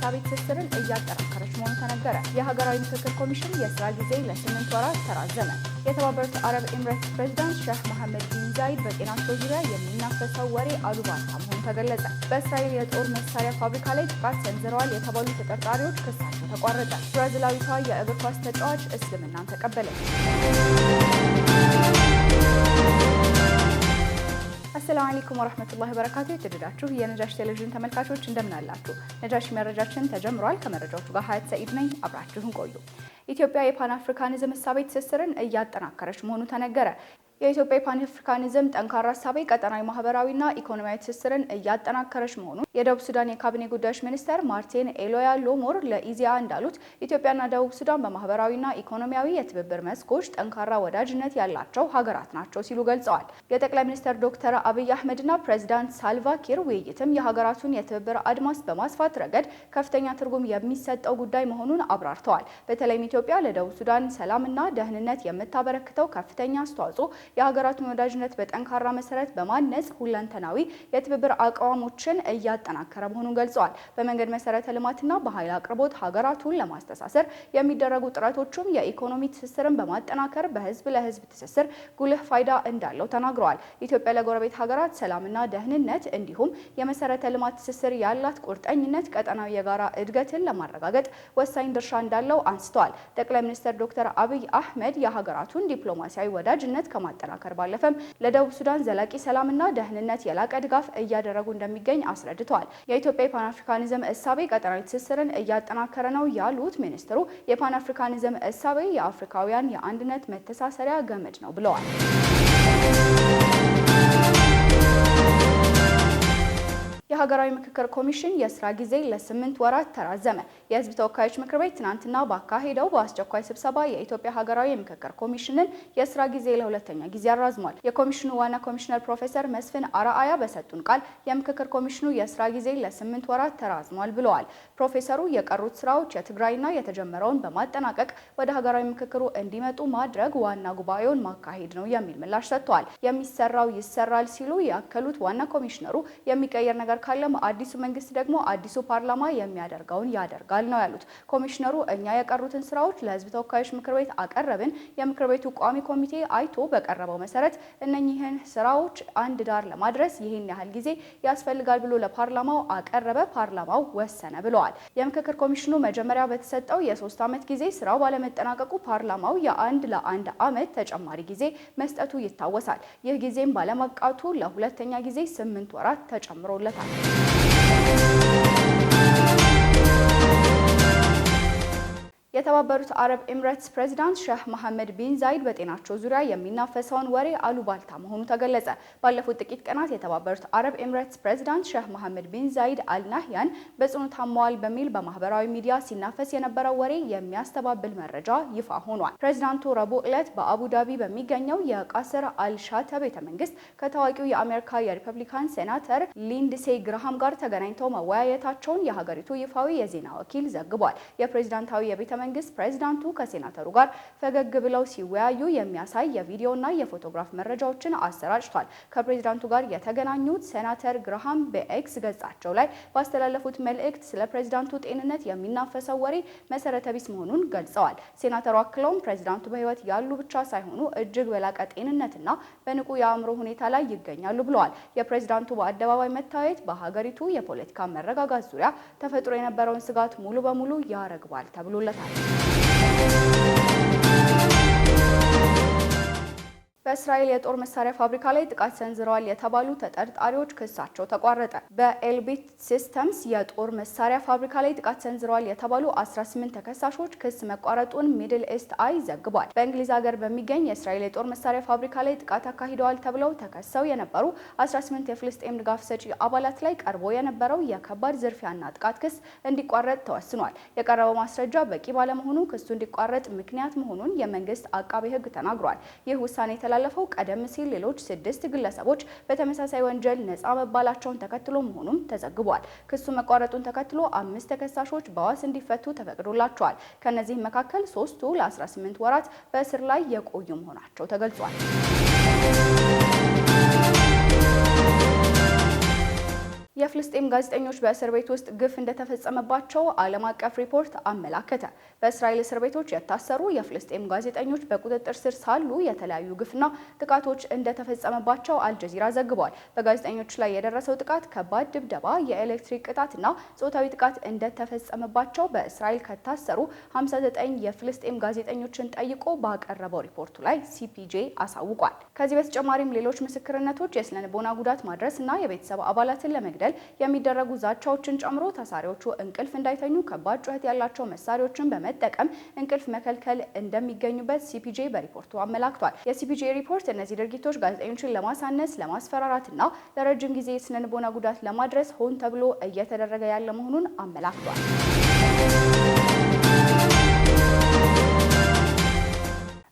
ህዝብ-ተወካዮች ትስስርን እያጠናከረች መሆኑ ተነገረ። የሀገራዊ ምክክር ኮሚሽን የስራ ጊዜ ለ8 ወራት ተራዘመ። የተባበሩት አረብ ኤምሬትስ ፕሬዝዳንት ሼህ መሐመድ ቢን ዛይድ በጤናቸው ዙሪያ የሚናፈሰው ወሬ አሉባልታ መሆኑ ተገለጸ። በእስራኤል የጦር መሳሪያ ፋብሪካ ላይ ጥቃት ሰንዝረዋል የተባሉ ተጠርጣሪዎች ክሳቸው ተቋረጠ። ብራዚላዊቷ የእግር ኳስ ተጫዋች እስልምናን ተቀበለች። አሰላሙ አለይኩም ወራህመቱላሂ ወበረካቱ። የተወደዳችሁ የነጃሽ ቴሌቪዥን ተመልካቾች እንደምን አላችሁ? ነጃሽ መረጃችን ተጀምሯል። ከመረጃዎቹ ጋር ሀያት ሰኢድ ነኝ። አብራችሁን ቆዩ። ኢትዮጵያ የፓን አፍሪካኒዝም እሳቤ ትስስርን እያጠናከረች መሆኑ ተነገረ። የኢትዮጵያ የፓን አፍሪካኒዝም ጠንካራ እሳቤ ቀጠናዊ ማህበራዊና ኢኮኖሚያዊ ትስስርን እያጠናከረች መሆኑ የደቡብ ሱዳን የካቢኔ ጉዳዮች ሚኒስተር ማርቲን ኤሎያ ሎሞር ለኢዜአ እንዳሉት ኢትዮጵያና ደቡብ ሱዳን በማህበራዊና ኢኮኖሚያዊ የትብብር መስኮች ጠንካራ ወዳጅነት ያላቸው ሀገራት ናቸው ሲሉ ገልጸዋል። የጠቅላይ ሚኒስትር ዶክተር አብይ አህመድና ፕሬዚዳንት ሳልቫ ኪር ውይይትም የሀገራቱን የትብብር አድማስ በማስፋት ረገድ ከፍተኛ ትርጉም የሚሰጠው ጉዳይ መሆኑን አብራርተዋል። በተለይም ኢትዮጵያ ለደቡብ ሱዳን ሰላምና ደህንነት የምታበረክተው ከፍተኛ አስተዋጽኦ የሀገራቱን ወዳጅነት በጠንካራ መሰረት በማነጽ ሁለንተናዊ የትብብር አቋሞችን እያጠናከረ መሆኑን ገልጸዋል። በመንገድ መሰረተ ልማትና በኃይል አቅርቦት ሀገራቱን ለማስተሳሰር የሚደረጉ ጥረቶችም የኢኮኖሚ ትስስርን በማጠናከር በህዝብ ለህዝብ ትስስር ጉልህ ፋይዳ እንዳለው ተናግረዋል። ኢትዮጵያ ለጎረቤት ሀገራት ሰላምና ደህንነት እንዲሁም የመሰረተ ልማት ትስስር ያላት ቁርጠኝነት ቀጠናዊ የጋራ እድገትን ለማረጋገጥ ወሳኝ ድርሻ እንዳለው አንስተዋል። ጠቅላይ ሚኒስትር ዶክተር አብይ አህመድ የሀገራቱን ዲፕሎማሲያዊ ወዳጅነት ከማጠናከር ባለፈም ለደቡብ ሱዳን ዘላቂ ሰላምና ደህንነት የላቀ ድጋፍ እያደረጉ እንደሚገኝ አስረድተዋል። የኢትዮጵያ የፓን አፍሪካኒዝም እሳቤ ቀጠናዊ ትስስርን እያጠናከረ ነው ያሉት ሚኒስትሩ የፓን አፍሪካኒዝም እሳቤ የአፍሪካውያን የአንድነት መተሳሰሪያ ገመድ ነው ብለዋል። የሀገራዊ ምክክር ኮሚሽን የስራ ጊዜ ለ8 ወራት ተራዘመ። የህዝብ ተወካዮች ምክር ቤት ትናንትና ባካሄደው በአስቸኳይ ስብሰባ የኢትዮጵያ ሀገራዊ ምክክር ኮሚሽንን የስራ ጊዜ ለሁለተኛ ጊዜ አራዝሟል። የኮሚሽኑ ዋና ኮሚሽነር ፕሮፌሰር መስፍን አርአያ በሰጡን ቃል የምክክር ኮሚሽኑ የስራ ጊዜ ለ8 ወራት ተራዝሟል ብለዋል። ፕሮፌሰሩ የቀሩት ስራዎች የትግራይና የተጀመረውን በማጠናቀቅ ወደ ሀገራዊ ምክክሩ እንዲመጡ ማድረግ ዋና ጉባኤውን ማካሄድ ነው የሚል ምላሽ ሰጥተዋል። የሚሰራው ይሰራል ሲሉ ያከሉት ዋና ኮሚሽነሩ የሚቀየር ነገር ካለም አዲሱ መንግስት ደግሞ አዲሱ ፓርላማ የሚያደርገውን ያደርጋል ነው ያሉት። ኮሚሽነሩ እኛ የቀሩትን ስራዎች ለህዝብ ተወካዮች ምክር ቤት አቀረብን። የምክር ቤቱ ቋሚ ኮሚቴ አይቶ በቀረበው መሰረት እነኚህን ስራዎች አንድ ዳር ለማድረስ ይህን ያህል ጊዜ ያስፈልጋል ብሎ ለፓርላማው አቀረበ። ፓርላማው ወሰነ ብለዋል። የምክክር ኮሚሽኑ መጀመሪያ በተሰጠው የ3 ዓመት ጊዜ ስራው ባለመጠናቀቁ ፓርላማው ለ1 ዓመት ተጨማሪ ጊዜ መስጠቱ ይታወሳል። ይህ ጊዜም ባለማብቃቱ ለሁለተኛ ጊዜ 8 ወራት ተጨምሮለታል። የተባበሩት አረብ ኤምሬትስ ፕሬዝዳንት ሼህ መሐመድ ቢን ዛይድ በጤናቸው ዙሪያ የሚናፈሰውን ወሬ አሉባልታ መሆኑ ተገለጸ። ባለፉት ጥቂት ቀናት የተባበሩት አረብ ኤምሬትስ ፕሬዝዳንት ሼህ መሐመድ ቢን ዛይድ አልናህያን በጽኑ ታመዋል በሚል በማህበራዊ ሚዲያ ሲናፈስ የነበረው ወሬ የሚያስተባብል መረጃ ይፋ ሆኗል። ፕሬዝዳንቱ ረቡዕ ዕለት በአቡዳቢ በሚገኘው የቃስር አልሻተ ቤተ መንግስት ከታዋቂው የአሜሪካ የሪፐብሊካን ሴናተር ሊንድሴ ግርሃም ጋር ተገናኝተው መወያየታቸውን የሀገሪቱ ይፋዊ የዜና ወኪል ዘግቧል። የፕሬዝዳንታዊ የቤተ መንግስት ፕሬዝዳንቱ ከሴናተሩ ጋር ፈገግ ብለው ሲወያዩ የሚያሳይ የቪዲዮና የፎቶግራፍ መረጃዎችን አሰራጭቷል። ከፕሬዝዳንቱ ጋር የተገናኙት ሴናተር ግርሃም በኤክስ ገጻቸው ላይ ባስተላለፉት መልእክት ስለ ፕሬዝዳንቱ ጤንነት የሚናፈሰው ወሬ መሰረተ ቢስ መሆኑን ገልጸዋል። ሴናተሩ አክለውም ፕሬዝዳንቱ በህይወት ያሉ ብቻ ሳይሆኑ እጅግ በላቀ ጤንነትና በንቁ የአእምሮ ሁኔታ ላይ ይገኛሉ ብለዋል። የፕሬዝዳንቱ በአደባባይ መታየት በሀገሪቱ የፖለቲካ መረጋጋት ዙሪያ ተፈጥሮ የነበረውን ስጋት ሙሉ በሙሉ ያረግባል ተብሎለታል። በእስራኤል የጦር መሳሪያ ፋብሪካ ላይ ጥቃት ሰንዝረዋል የተባሉ ተጠርጣሪዎች ክሳቸው ተቋረጠ። በኤልቢት ሲስተምስ የጦር መሳሪያ ፋብሪካ ላይ ጥቃት ሰንዝረዋል የተባሉ 18 ተከሳሾች ክስ መቋረጡን ሚድል ኢስት አይ ዘግቧል። በእንግሊዝ ሀገር በሚገኝ የእስራኤል የጦር መሳሪያ ፋብሪካ ላይ ጥቃት አካሂደዋል ተብለው ተከሰው የነበሩ 18 የፍልስጤም ድጋፍ ሰጪ አባላት ላይ ቀርቦ የነበረው የከባድ ዝርፊያና ጥቃት ክስ እንዲቋረጥ ተወስኗል። የቀረበው ማስረጃ በቂ ባለመሆኑ ክሱ እንዲቋረጥ ምክንያት መሆኑን የመንግስት አቃቤ ሕግ ተናግሯል። ይህ ውሳኔ ያለፈው ቀደም ሲል ሌሎች 6 ግለሰቦች በተመሳሳይ ወንጀል ነፃ መባላቸውን ተከትሎ መሆኑም ተዘግቧል። ክሱ መቋረጡን ተከትሎ 5 ተከሳሾች በዋስ እንዲፈቱ ተፈቅዶላቸዋል። ከነዚህ መካከል 3ቱ ለ18 ወራት በእስር ላይ የቆዩ መሆናቸው ተገልጿል። የፍልስጤም ጋዜጠኞች በእስር ቤት ውስጥ ግፍ እንደተፈጸመባቸው ዓለም አቀፍ ሪፖርት አመላከተ። በእስራኤል እስር ቤቶች የታሰሩ የፍልስጤም ጋዜጠኞች በቁጥጥር ስር ሳሉ የተለያዩ ግፍና ጥቃቶች እንደተፈጸመባቸው አልጀዚራ ዘግቧል። በጋዜጠኞች ላይ የደረሰው ጥቃት ከባድ ድብደባ፣ የኤሌክትሪክ ቅጣትና ጾታዊ ጥቃት እንደተፈጸመባቸው በእስራኤል ከታሰሩ 59 የፍልስጤም ጋዜጠኞችን ጠይቆ ባቀረበው ሪፖርቱ ላይ ሲፒጄ አሳውቋል። ከዚህ በተጨማሪም ሌሎች ምስክርነቶች የስነ ልቦና ጉዳት ማድረስ እና የቤተሰብ አባላትን ለመግደል የሚደረጉ ዛቻዎችን ጨምሮ ታሳሪዎቹ እንቅልፍ እንዳይተኙ ከባድ ጩኸት ያላቸው መሳሪያዎችን በመጠቀም እንቅልፍ መከልከል እንደሚገኙበት ሲፒጄ በሪፖርቱ አመላክቷል። የሲፒጄ ሪፖርት እነዚህ ድርጊቶች ጋዜጠኞችን ለማሳነስ፣ ለማስፈራራትና ለረጅም ጊዜ የስነ ልቦና ጉዳት ለማድረስ ሆን ተብሎ እየተደረገ ያለ መሆኑን አመላክቷል።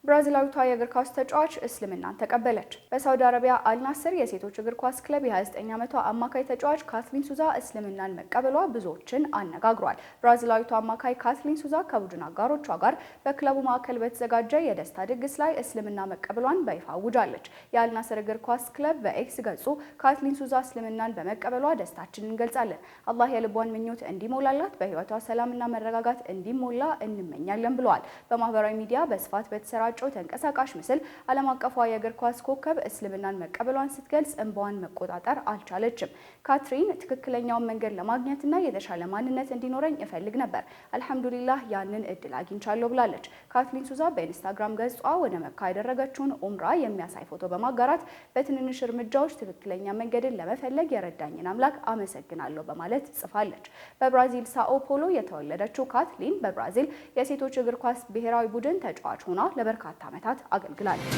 ብራዚላዊቷ የእግር ኳስ ተጫዋች እስልምናን ተቀበለች። በሳውዲ አረቢያ አልናስር የሴቶች እግር ኳስ ክለብ የ29 ዓመቷ አማካይ ተጫዋች ካትሊን ሱዛ እስልምናን መቀበሏ ብዙዎችን አነጋግሯል። ብራዚላዊቷ አማካይ ካትሊን ሱዛ ከቡድን አጋሮቿ ጋር በክለቡ ማዕከል በተዘጋጀ የደስታ ድግስ ላይ እስልምና መቀበሏን በይፋ አውጃለች። የአልናስር እግር ኳስ ክለብ በኤክስ ገጹ ካትሊን ሱዛ እስልምናን በመቀበሏ ደስታችንን እንገልጻለን፣ አላህ የልቧን ምኞት እንዲሞላላት፣ በህይወቷ ሰላምና መረጋጋት እንዲሞላ እንመኛለን ብለዋል። በማህበራዊ ሚዲያ በስፋት በተሰራ ተንቀሳቃሽ ምስል ዓለም አቀፏ የእግር ኳስ ኮከብ እስልምናን መቀበሏን ስትገልጽ እንባዋን መቆጣጠር አልቻለችም። ካትሪን ትክክለኛውን መንገድ ለማግኘትና የተሻለ ማንነት እንዲኖረኝ እፈልግ ነበር፣ አልሐምዱሊላህ ያንን እድል አግኝቻለሁ ብላለች። ካትሊን ሱዛ በኢንስታግራም ገጿ ወደ መካ ያደረገችውን ኡምራ የሚያሳይ ፎቶ በማጋራት በትንንሽ እርምጃዎች ትክክለኛ መንገድን ለመፈለግ የረዳኝን አምላክ አመሰግናለሁ በማለት ጽፋለች። በብራዚል ሳኦ ፖሎ የተወለደችው ካትሊን በብራዚል የሴቶች እግር ኳስ ብሔራዊ ቡድን ተጫዋች ሆና ለበርካታ ዓመታት አገልግላለች።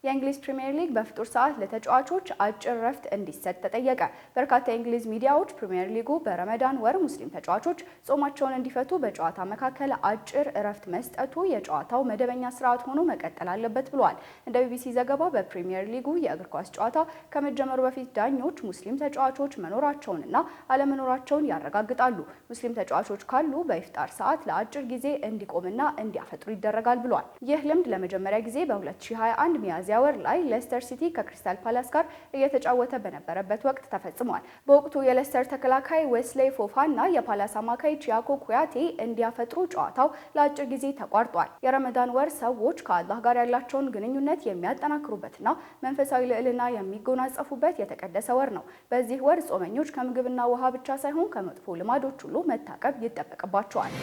የእንግሊዝ ፕሪሚየር ሊግ በፍጡር ሰዓት ለተጫዋቾች አጭር ረፍት እንዲሰጥ ተጠየቀ። በርካታ የእንግሊዝ ሚዲያዎች ፕሪሚየር ሊጉ በረመዳን ወር ሙስሊም ተጫዋቾች ጾማቸውን እንዲፈቱ በጨዋታ መካከል አጭር ረፍት መስጠቱ የጨዋታው መደበኛ ስርዓት ሆኖ መቀጠል አለበት ብለዋል። እንደ ቢቢሲ ዘገባ በፕሪሚየር ሊጉ የእግር ኳስ ጨዋታ ከመጀመሩ በፊት ዳኞች ሙስሊም ተጫዋቾች መኖራቸውንና አለመኖራቸውን ያረጋግጣሉ። ሙስሊም ተጫዋቾች ካሉ በኢፍጣር ሰዓት ለአጭር ጊዜ እንዲቆምና እንዲያፈጥሩ ይደረጋል ብለዋል። ይህ ልምድ ለመጀመሪያ ጊዜ በ2021 ሚያዝያ ወር ላይ ሌስተር ሲቲ ከክሪስታል ፓላስ ጋር እየተጫወተ በነበረበት ወቅት ተፈጽሟል። በወቅቱ የሌስተር ተከላካይ ዌስሌይ ፎፋና የፓላስ አማካይ ቺያኮ ኩያቴ እንዲያፈጥሩ ጨዋታው ለአጭር ጊዜ ተቋርጧል። የረመዳን ወር ሰዎች ከአላህ ጋር ያላቸውን ግንኙነት የሚያጠናክሩበትና መንፈሳዊ ልዕልና የሚጎናጸፉበት የተቀደሰ ወር ነው። በዚህ ወር ጾመኞች ከምግብና ውሃ ብቻ ሳይሆን ከመጥፎ ልማዶች ሁሉ መታቀብ ይጠበቅባቸዋል።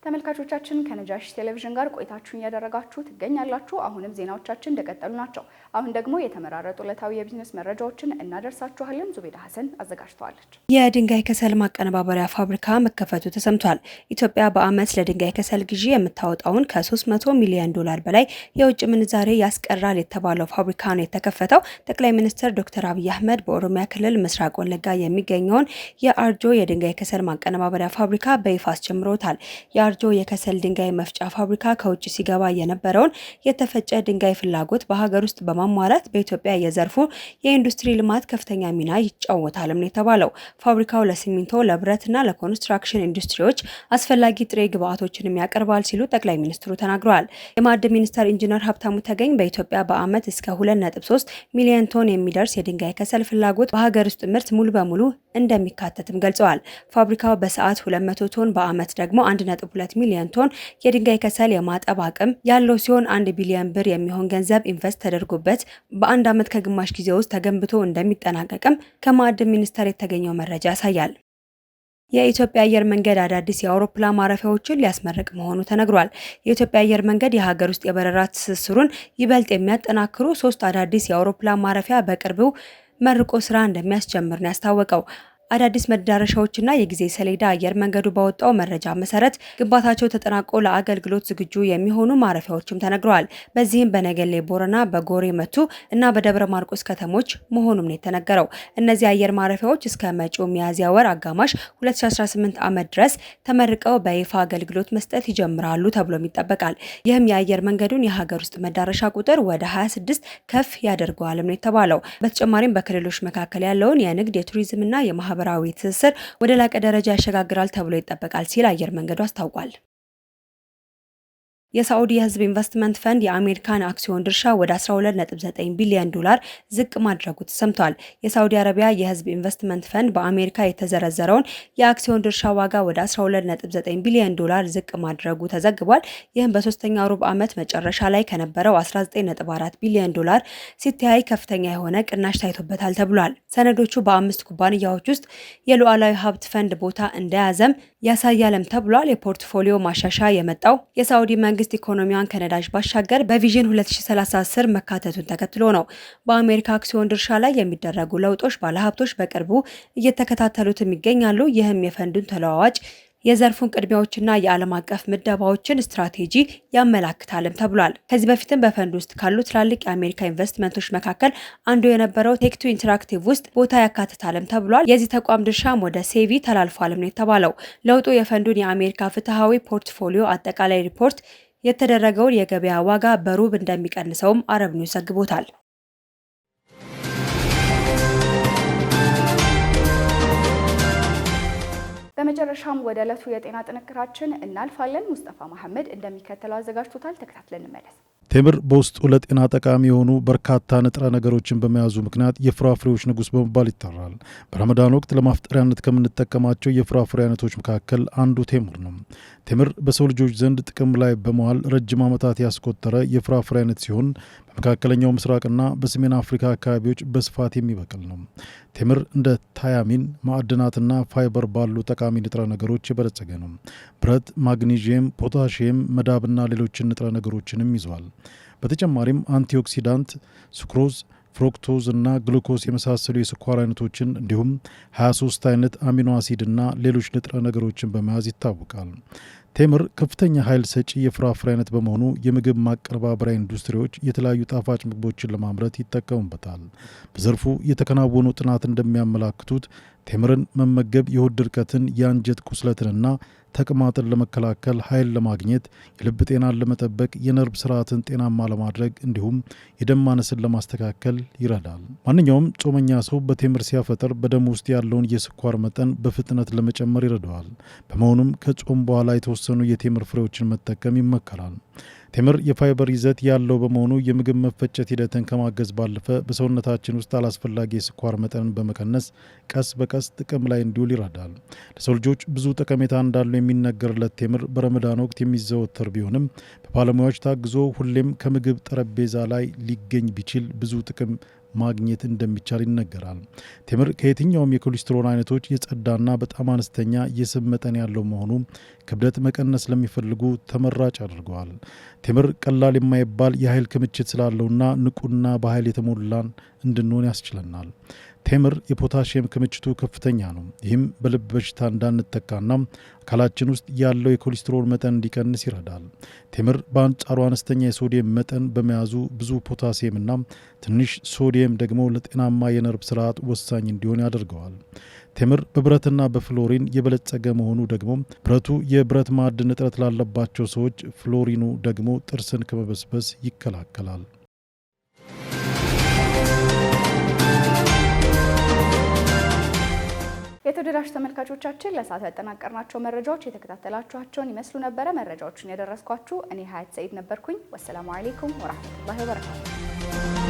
ተመልካቾቻችን ከነጃሺ ቴሌቪዥን ጋር ቆይታችሁን እያደረጋችሁ ትገኛላችሁ። አሁንም ዜናዎቻችን እንደቀጠሉ ናቸው። አሁን ደግሞ የተመራረጡ ዕለታዊ የቢዝነስ መረጃዎችን እናደርሳችኋለን። ዙቤዳ ሀሰን አዘጋጅተዋለች። የድንጋይ ከሰል ማቀነባበሪያ ፋብሪካ መከፈቱ ተሰምቷል። ኢትዮጵያ በዓመት ለድንጋይ ከሰል ግዢ የምታወጣውን ከ300 ሚሊዮን ዶላር በላይ የውጭ ምንዛሬ ያስቀራል የተባለው ፋብሪካ ነው የተከፈተው። ጠቅላይ ሚኒስትር ዶክተር አብይ አህመድ በኦሮሚያ ክልል ምስራቅ ወለጋ የሚገኘውን የአርጆ የድንጋይ ከሰል ማቀነባበሪያ ፋብሪካ በይፋ አስጀምሮታል። የአርጆ የከሰል ድንጋይ መፍጫ ፋብሪካ ከውጭ ሲገባ የነበረውን የተፈጨ ድንጋይ ፍላጎት በሀገር ውስጥ በማሟላት በኢትዮጵያ የዘርፉ የኢንዱስትሪ ልማት ከፍተኛ ሚና ይጫወታልም ነው የተባለው። ፋብሪካው ለሲሚንቶ፣ ለብረትና ለኮንስትራክሽን ኢንዱስትሪዎች አስፈላጊ ጥሬ ግብአቶችንም ያቀርባል ሲሉ ጠቅላይ ሚኒስትሩ ተናግረዋል። የማዕድን ሚኒስትር ኢንጂነር ሀብታሙ ተገኝ በኢትዮጵያ በዓመት እስከ 2.3 ሚሊዮን ቶን የሚደርስ የድንጋይ ከሰል ፍላጎት በሀገር ውስጥ ምርት ሙሉ በሙሉ እንደሚካተትም ገልጸዋል። ፋብሪካው በሰዓት 200 ቶን በዓመት ደግሞ 1.2 ሚሊዮን ቶን የድንጋይ ከሰል የማጠብ አቅም ያለው ሲሆን 1 ቢሊዮን ብር የሚሆን ገንዘብ ኢንቨስት ተደርጎበት በአንድ ዓመት ከግማሽ ጊዜ ውስጥ ተገንብቶ እንደሚጠናቀቅም ከማዕድን ሚኒስቴር የተገኘው መረጃ ያሳያል። የኢትዮጵያ አየር መንገድ አዳዲስ የአውሮፕላን ማረፊያዎችን ሊያስመርቅ መሆኑ ተነግሯል። የኢትዮጵያ አየር መንገድ የሀገር ውስጥ የበረራ ትስስሩን ይበልጥ የሚያጠናክሩ 3 አዳዲስ የአውሮፕላን ማረፊያ በቅርቡ መርቆ ስራ እንደሚያስጀምር ነው ያስታወቀው። አዳዲስ መዳረሻዎችና የጊዜ ሰሌዳ አየር መንገዱ ባወጣው መረጃ መሰረት ግንባታቸው ተጠናቆ ለአገልግሎት ዝግጁ የሚሆኑ ማረፊያዎችም ተነግረዋል። በዚህም በነገሌ ቦረና፣ በጎሬ መቱ እና በደብረ ማርቆስ ከተሞች መሆኑም ነው የተነገረው። እነዚህ አየር ማረፊያዎች እስከ መጪው ሚያዝያ ወር አጋማሽ 2018 ዓመት ድረስ ተመርቀው በይፋ አገልግሎት መስጠት ይጀምራሉ ተብሎም ይጠበቃል። ይህም የአየር መንገዱን የሀገር ውስጥ መዳረሻ ቁጥር ወደ 26 ከፍ ያደርገዋልም ነው የተባለው። በተጨማሪም በክልሎች መካከል ያለውን የንግድ የቱሪዝምና የማህበራዊ ትስስር ወደ ላቀ ደረጃ ያሸጋግራል ተብሎ ይጠበቃል ሲል አየር መንገዱ አስታውቋል። የሳዑዲ የህዝብ ኢንቨስትመንት ፈንድ የአሜሪካን አክሲዮን ድርሻ ወደ 12.9 ቢሊዮን ዶላር ዝቅ ማድረጉ ተሰምቷል። የሳዑዲ አረቢያ የህዝብ ኢንቨስትመንት ፈንድ በአሜሪካ የተዘረዘረውን የአክሲዮን ድርሻ ዋጋ ወደ 12.9 ቢሊዮን ዶላር ዝቅ ማድረጉ ተዘግቧል። ይህም በሶስተኛው ሩብ ዓመት መጨረሻ ላይ ከነበረው 19.4 ቢሊዮን ዶላር ሲተያይ ከፍተኛ የሆነ ቅናሽ ታይቶበታል ተብሏል። ሰነዶቹ በ5 ኩባንያዎች ውስጥ የሉዓላዊ ሀብት ፈንድ ቦታ እንደያዘም ያሳያለም ተብሏል። የፖርትፎሊዮ ማሻሻያ የመጣው የሳዑዲ መንግስት ኢኮኖሚዋን ከነዳጅ ባሻገር በቪዥን 2030 መካተቱን ተከትሎ ነው። በአሜሪካ አክሲዮን ድርሻ ላይ የሚደረጉ ለውጦች ባለሀብቶች በቅርቡ እየተከታተሉትም ይገኛሉ። ይህም የፈንዱን ተለዋዋጭ የዘርፉን ቅድሚያዎችና የዓለም አቀፍ ምደባዎችን ስትራቴጂ ያመላክታልም ተብሏል። ከዚህ በፊትም በፈንድ ውስጥ ካሉ ትላልቅ የአሜሪካ ኢንቨስትመንቶች መካከል አንዱ የነበረው ቴክ2 ኢንተራክቲቭ ውስጥ ቦታ ያካትታልም ተብሏል። የዚህ ተቋም ድርሻም ወደ ሴቪ ተላልፏልም ነው የተባለው። ለውጡ የፈንዱን የአሜሪካ ፍትሐዊ ፖርትፎሊዮ አጠቃላይ ሪፖርት የተደረገውን የገበያ ዋጋ በሩብ እንደሚቀንሰውም አረብ ኒውስ ዘግቦታል። በመጨረሻም ወደ ዕለቱ የጤና ጥንቅራችን እናልፋለን። ሙስጠፋ መሐመድ እንደሚከተለው አዘጋጅቶታል። ተከታትለን እንመለስ። ቴምር በውስጡ ለጤና ጠቃሚ የሆኑ በርካታ ንጥረ ነገሮችን በመያዙ ምክንያት የፍራፍሬዎች ንጉስ በመባል ይጠራል። በረመዳን ወቅት ለማፍጠሪያነት ከምንጠቀማቸው የፍራፍሬ አይነቶች መካከል አንዱ ቴምር ነው። ቴምር በሰው ልጆች ዘንድ ጥቅም ላይ በመዋል ረጅም ዓመታት ያስቆጠረ የፍራፍሬ አይነት ሲሆን በመካከለኛው ምስራቅና በሰሜን አፍሪካ አካባቢዎች በስፋት የሚበቅል ነው። ቴምር እንደ ታያሚን፣ ማዕድናትና ፋይበር ባሉ ጠቃሚ ንጥረ ነገሮች የበለጸገ ነው። ብረት፣ ማግኒዥየም፣ ፖታሺየም፣ መዳብና ሌሎችን ንጥረ ነገሮችንም ይዟል። በተጨማሪም አንቲኦክሲዳንት፣ ሱክሮዝ፣ ፍሩክቶዝ እና ግሉኮስ የመሳሰሉ የስኳር አይነቶችን እንዲሁም 23 አይነት አሚኖ አሲድና ሌሎች ንጥረ ነገሮችን በመያዝ ይታወቃል። ቴምር ከፍተኛ ኃይል ሰጪ የፍራፍሬ አይነት በመሆኑ የምግብ ማቀነባበሪያ ኢንዱስትሪዎች የተለያዩ ጣፋጭ ምግቦችን ለማምረት ይጠቀሙበታል። በዘርፉ የተከናወኑ ጥናት እንደሚያመላክቱት ቴምርን መመገብ የሆድ ድርቀትን፣ የአንጀት ቁስለትንና ተቅማጥን ለመከላከል ኃይል ለማግኘት፣ የልብ ጤናን ለመጠበቅ፣ የነርቭ ስርዓትን ጤናማ ለማድረግ እንዲሁም የደም ማነስን ለማስተካከል ይረዳል። ማንኛውም ጾመኛ ሰው በቴምር ሲያፈጥር በደም ውስጥ ያለውን የስኳር መጠን በፍጥነት ለመጨመር ይረዳዋል። በመሆኑም ከጾም በኋላ የተወሰኑ የቴምር ፍሬዎችን መጠቀም ይመከራል። ቴምር የፋይበር ይዘት ያለው በመሆኑ የምግብ መፈጨት ሂደትን ከማገዝ ባለፈ በሰውነታችን ውስጥ አላስፈላጊ የስኳር መጠንን በመቀነስ ቀስ በቀስ ጥቅም ላይ እንዲውል ይረዳል። ለሰው ልጆች ብዙ ጠቀሜታ እንዳለው የሚነገርለት ቴምር በረመዳን ወቅት የሚዘወተር ቢሆንም በባለሙያዎች ታግዞ ሁሌም ከምግብ ጠረጴዛ ላይ ሊገኝ ቢችል ብዙ ጥቅም ማግኘት እንደሚቻል ይነገራል። ቴምር ከየትኛውም የኮሌስትሮል አይነቶች የጸዳና በጣም አነስተኛ የስብ መጠን ያለው መሆኑ ክብደት መቀነስ ለሚፈልጉ ተመራጭ አድርገዋል። ቴምር ቀላል የማይባል የኃይል ክምችት ስላለውና ንቁና በኃይል የተሞላን እንድንሆን ያስችለናል። ቴምር የፖታሺየም ክምችቱ ከፍተኛ ነው። ይህም በልብ በሽታ እንዳንጠቃና አካላችን ውስጥ ያለው የኮሌስትሮል መጠን እንዲቀንስ ይረዳል። ቴምር በአንጻሩ አነስተኛ የሶዲየም መጠን በመያዙ ብዙ ፖታሲየምና ትንሽ ሶዲየም ደግሞ ለጤናማ የነርቭ ስርዓት ወሳኝ እንዲሆን ያደርገዋል። ቴምር በብረትና በፍሎሪን የበለጸገ መሆኑ ደግሞ ብረቱ የብረት ማዕድን እጥረት ላለባቸው ሰዎች፣ ፍሎሪኑ ደግሞ ጥርስን ከመበስበስ ይከላከላል። የተወደዳችሁ ተመልካቾቻችን ለሰዓቱ ያጠናቀርናቸው መረጃዎች የተከታተላችኋቸውን ይመስሉ ነበረ። መረጃዎችን ያደረስኳችሁ እኔ ሀያት ሰይድ ነበርኩኝ። ወሰላሙ አለይኩም ወራህመቱላሂ ወበረካቱ።